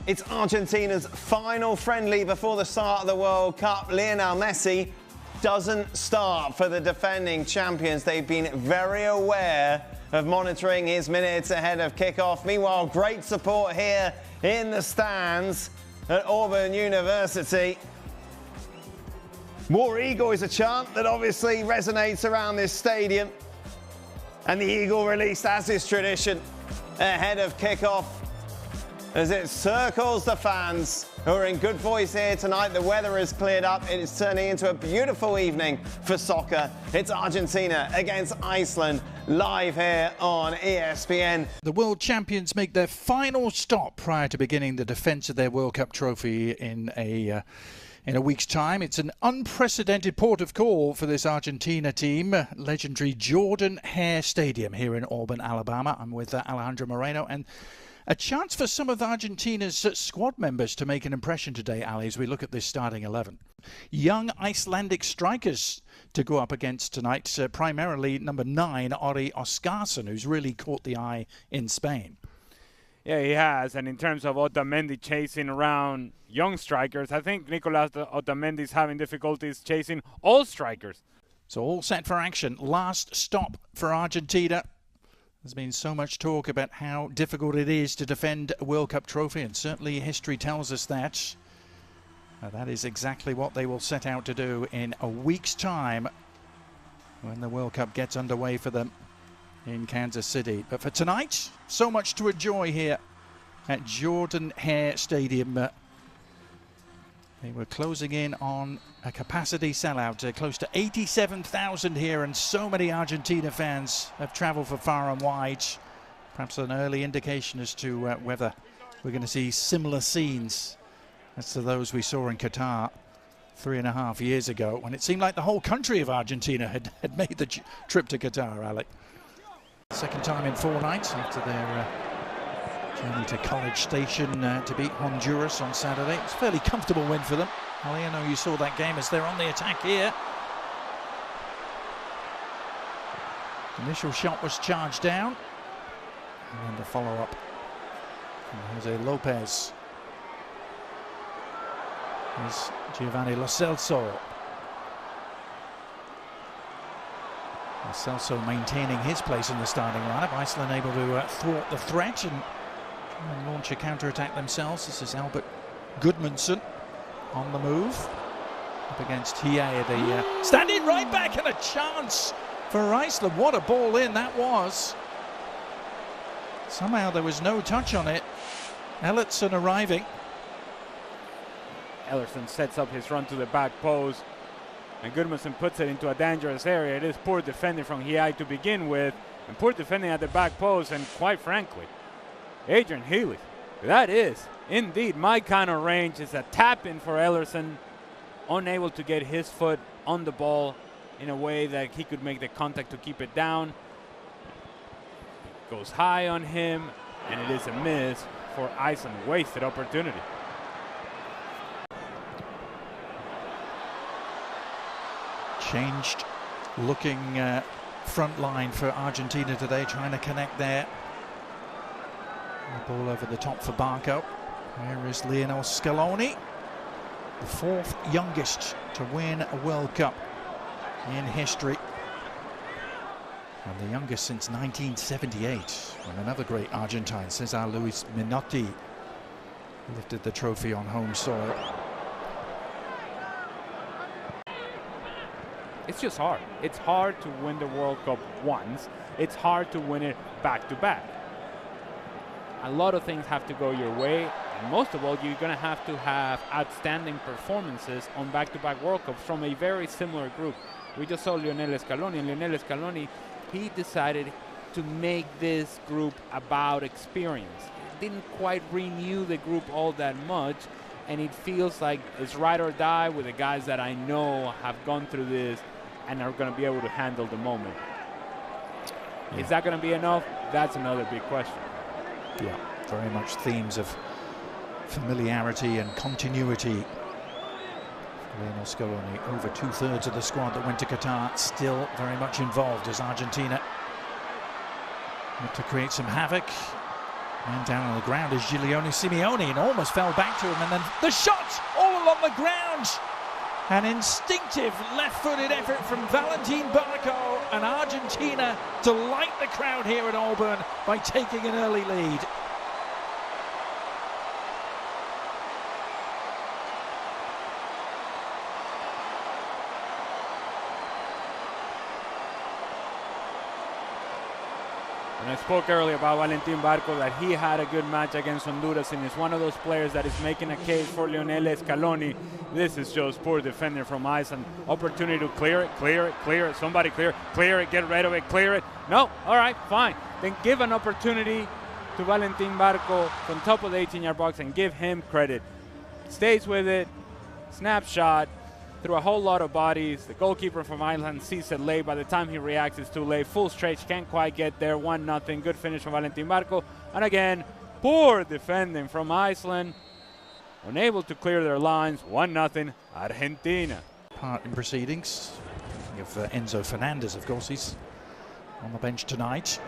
It's Argentina's final friendly before the start of the World Cup. Lionel Messi doesn't start for the defending champions. They've been very aware of monitoring his minutes ahead of kickoff. Meanwhile, great support here in the stands at Auburn University. War Eagle is a chant that obviously resonates around this stadium. And the Eagle released, as is tradition, ahead of kickoff, as it circles the fans who are in good voice here tonight. The weather has cleared up. It is turning into a beautiful evening for soccer. It's Argentina against Iceland, live here on ESPN. The world champions make their final stop prior to beginning the defence of their World Cup trophy in a week's time. It's an unprecedented port of call for this Argentina team. Legendary Jordan Hare Stadium here in Auburn, Alabama. I'm with Alejandro Moreno, and a chance for some of Argentina's squad members to make an impression today, Ali, as we look at this starting 11. Young Icelandic strikers to go up against tonight, primarily number 9, Ori Oskarsson, who's really caught the eye in Spain. Yeah, he has. And in terms of Otamendi chasing around young strikers, I think Nicolas Otamendi's having difficulties chasing all strikers. So all set for action. Last stop for Argentina. There's been so much talk about how difficult it is to defend a World Cup trophy, and certainly history tells us that. That is exactly what they will set out to do in a week's time when the World Cup gets underway for them in Kansas City. But for tonight, so much to enjoy here at Jordan Hare Stadium. They were closing in on a capacity sellout, close to 87,000 here, and so many Argentina fans have travelled for far and wide. Perhaps an early indication as to whether we're going to see similar scenes as to those we saw in Qatar 3.5 years ago, when it seemed like the whole country of Argentina had made the trip to Qatar, Alec. Second time in 4 nights after their journey to College Station to beat Honduras on Saturday. It's a fairly comfortable win for them. Ali, I know you saw that game as they're on the attack here. Initial shot was charged down. And then the follow-up from Jose Lopez. Here's Giovanni Lo Celso. Lo Celso maintaining his place in the starting lineup. Iceland able to thwart the threat and launch a counter-attack themselves. This is Albert Gudmundsson on the move up against Hie, the standing right back, and a chance for Iceland. What a ball in that was. Somehow there was no touch on it. Ellertsson arriving. Ellertsson sets up his run to the back post, and Gudmundsson puts it into a dangerous area. It is poor defending from Hie to begin with, and poor defending at the back post, and quite frankly, Adrian Healy, that is indeed my kind of range. Is a tap-in for Ellertsson, unable to get his foot on the ball in a way that he could make the contact to keep it down. Goes high on him, and it is a miss for Iceland. Wasted opportunity. Changed looking front line for Argentina today, trying to connect there. The ball over the top for Barco. There is Lionel Scaloni, the 4th youngest to win a World Cup in history, and the youngest since 1978, when another great Argentine, Cesar Luis Menotti, lifted the trophy on home soil. It's just hard. It's hard to win the World Cup once. It's hard to win it back-to-back. A lot of things have to go your way, and most of all, you're going to have outstanding performances on back-to-back World Cups from a very similar group. We just saw Lionel Scaloni, and Lionel Scaloni, he decided to make this group about experience. It didn't quite renew the group all that much, and it feels like it's ride or die with the guys that I know have gone through this and are going to be able to handle the moment. Yeah. Is that going to be enough? That's another big question. Yeah, very much themes of familiarity and continuity. Lionel Scaloni, over 2/3 of the squad that went to Qatar, still very much involved as Argentina look to create some havoc Man down on the ground is Giuliano Simeone and almost fell back to him, and then the shot all along the ground. An instinctive left-footed effort from Valentin Barco, and Argentina delight the crowd here at Auburn by taking an early lead. And I spoke earlier about Valentin Barco, that he had a good match against Honduras, and is one of those players that is making a case for Lionel Scaloni. This is just poor defender from Iceland. Opportunity to clear it. Somebody clear it, get rid of it, clear it. No, all right, fine. Then give an opportunity to Valentin Barco from top of the 18-yard box and give him credit. Stays with it, snapshot, through a whole lot of bodies. The goalkeeper from Iceland sees it late. By the time he reacts, it's too late. Full stretch, can't quite get there. 1-0. Good finish from Valentin Barco. And again, poor defending from Iceland. Unable to clear their lines. 1-0. Argentina. Part in proceedings. Of Enzo Fernandez, of course, he's on the bench tonight.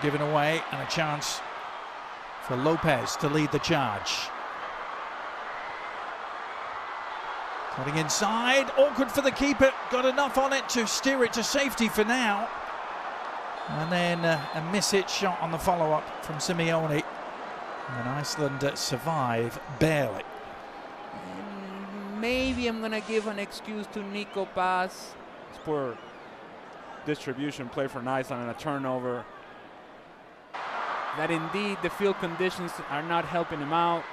Given away, and a chance for Lopez to lead the charge. Cutting inside, awkward for the keeper, got enough on it to steer it to safety for now. And then a miss-hit shot on the follow-up from Simeone. And Iceland survive barely. Maybe I'm going to give an excuse to Nico Paz. It's poor distribution play for Iceland and a turnover. That indeed the field conditions are not helping him out.